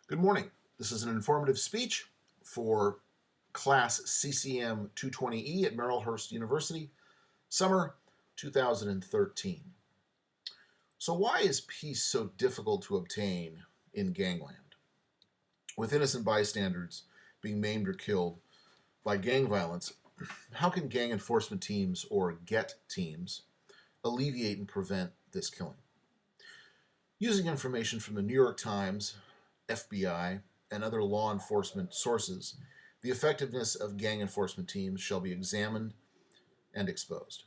Good morning. This is an informative speech for Class CCM 220E at Merrillhurst University, summer 2013. So why is peace so difficult to obtain in gangland? With innocent bystanders being maimed or killed by gang violence, how can gang enforcement teams or GET teams alleviate and prevent this killing? Using information from the New York Times, FBI, and other law enforcement sources, the effectiveness of gang enforcement teams shall be examined and exposed.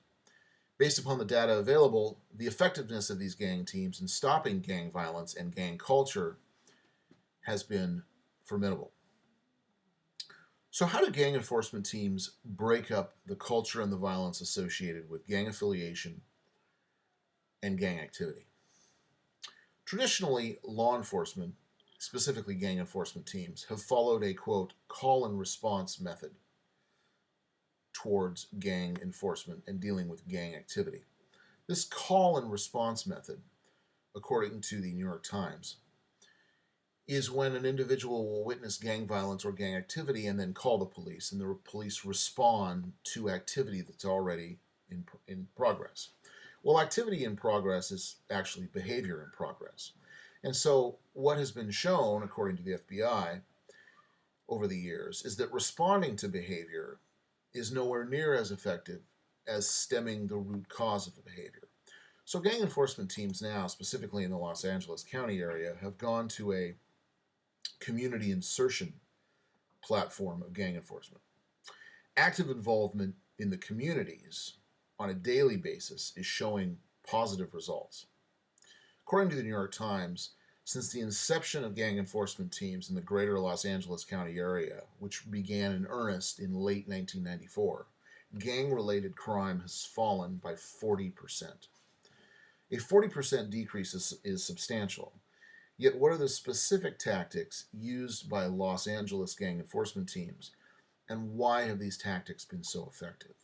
Based upon the data available, the effectiveness of these gang teams in stopping gang violence and gang culture has been formidable. So, how do gang enforcement teams break up the culture and the violence associated with gang affiliation and gang activity? Traditionally, law enforcement, specifically gang enforcement teams, have followed a, quote, call and response method towards gang enforcement and dealing with gang activity. This call and response method, according to the New York Times, is when an individual will witness gang violence or gang activity and then call the police, and the police respond to activity that's already in progress. Well, activity in progress is actually behavior in progress. And so, what has been shown, according to the FBI, over the years, is that responding to behavior is nowhere near as effective as stemming the root cause of the behavior. So, gang enforcement teams now, specifically in the Los Angeles County area, have gone to a community insertion platform of gang enforcement. Active involvement in the communities on a daily basis is showing positive results. According to the New York Times, since the inception of gang enforcement teams in the greater Los Angeles County area, which began in earnest in late 1994, gang-related crime has fallen by 40%. A 40% decrease is substantial. Yet what are the specific tactics used by Los Angeles gang enforcement teams, and why have these tactics been so effective?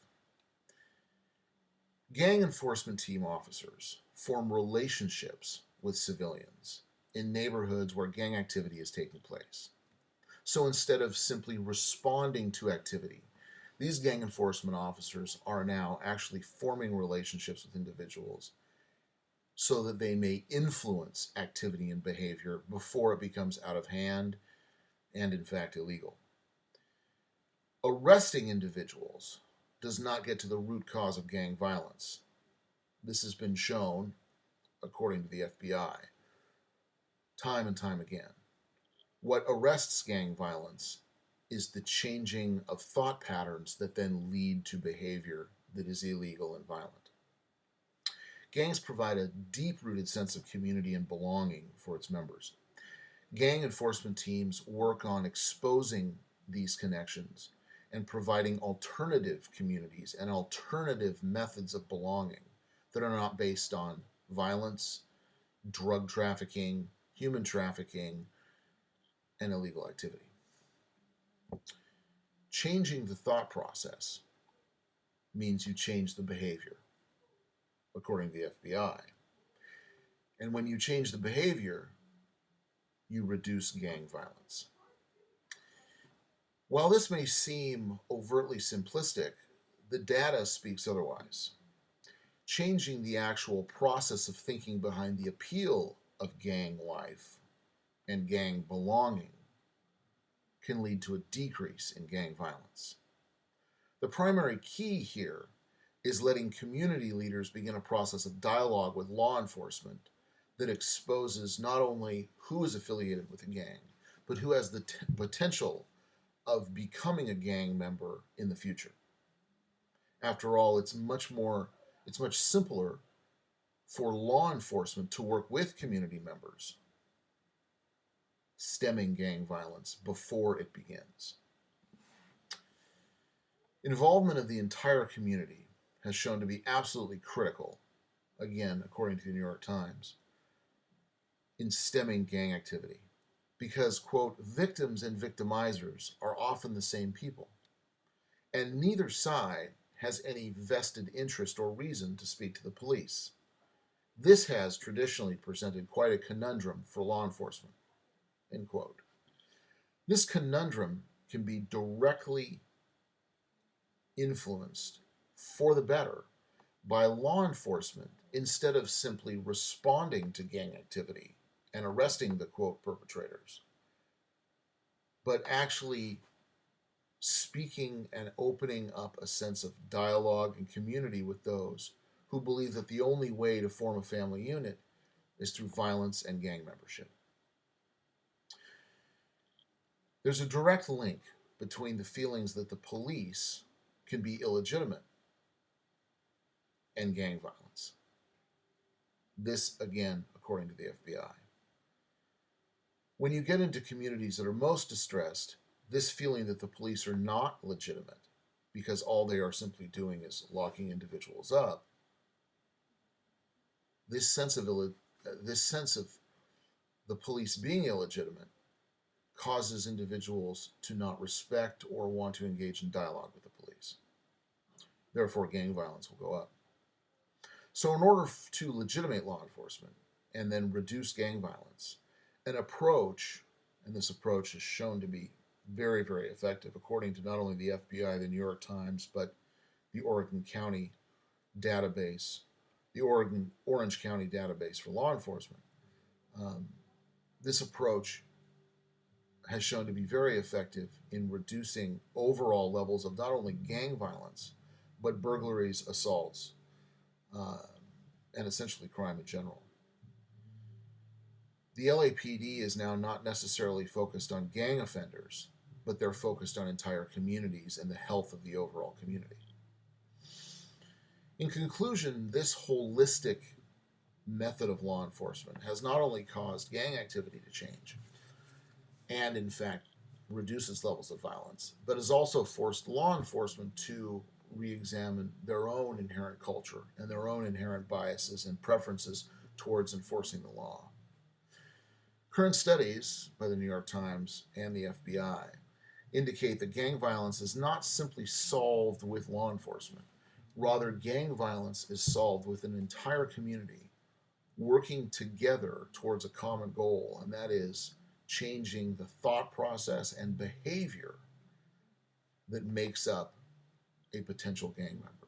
Gang enforcement team officers form relationships with civilians in neighborhoods where gang activity is taking place. So instead of simply responding to activity, these gang enforcement officers are now actually forming relationships with individuals so that they may influence activity and behavior before it becomes out of hand and, in fact, illegal. Arresting individuals does not get to the root cause of gang violence. This has been shown, according to the FBI, time and time again. What arrests gang violence is the changing of thought patterns that then lead to behavior that is illegal and violent. Gangs provide a deep-rooted sense of community and belonging for its members. Gang enforcement teams work on exposing these connections and providing alternative communities and alternative methods of belonging that are not based on violence, drug trafficking, human trafficking, and illegal activity. Changing the thought process means you change the behavior, according to the FBI. And when you change the behavior, you reduce gang violence. While this may seem overtly simplistic, the data speaks otherwise. Changing the actual process of thinking behind the appeal of gang life and gang belonging can lead to a decrease in gang violence. The primary key here is letting community leaders begin a process of dialogue with law enforcement that exposes not only who is affiliated with a gang, but who has the potential of becoming a gang member in the future. After all, it's much simpler for law enforcement to work with community members stemming gang violence before it begins. Involvement of the entire community has shown to be absolutely critical, again, according to the New York Times, in stemming gang activity. Because, quote, victims and victimizers are often the same people, and neither side has any vested interest or reason to speak to the police. This has traditionally presented quite a conundrum for law enforcement, End quote. This conundrum can be directly influenced for the better by law enforcement instead of simply responding to gang activity and arresting the quote perpetrators, but actually speaking and opening up a sense of dialogue and community with those who believe that the only way to form a family unit is through violence and gang membership. There's a direct link between the feelings that the police can be illegitimate and gang violence. This, again, according to the FBI. When you get into communities that are most distressed, this feeling that the police are not legitimate because all they are simply doing is locking individuals up, this sense of the police being illegitimate causes individuals to not respect or want to engage in dialogue with the police. Therefore, gang violence will go up. So in order to legitimate law enforcement and then reduce gang violence, an approach, and this approach is shown to be very, very effective, according to not only the FBI, the New York Times, but the Oregon County database, the Orange County database for law enforcement. This approach has shown to be very effective in reducing overall levels of not only gang violence, but burglaries, assaults, and essentially crime in general. The LAPD is now not necessarily focused on gang offenders, but they're focused on entire communities and the health of the overall community. In conclusion, this holistic method of law enforcement has not only caused gang activity to change and, in fact, reduces levels of violence, but has also forced law enforcement to re-examine their own inherent culture and their own inherent biases and preferences towards enforcing the law. Current studies by the New York Times and the FBI indicate that gang violence is not simply solved with law enforcement. Rather, gang violence is solved with an entire community working together towards a common goal, and that is changing the thought process and behavior that makes up a potential gang member.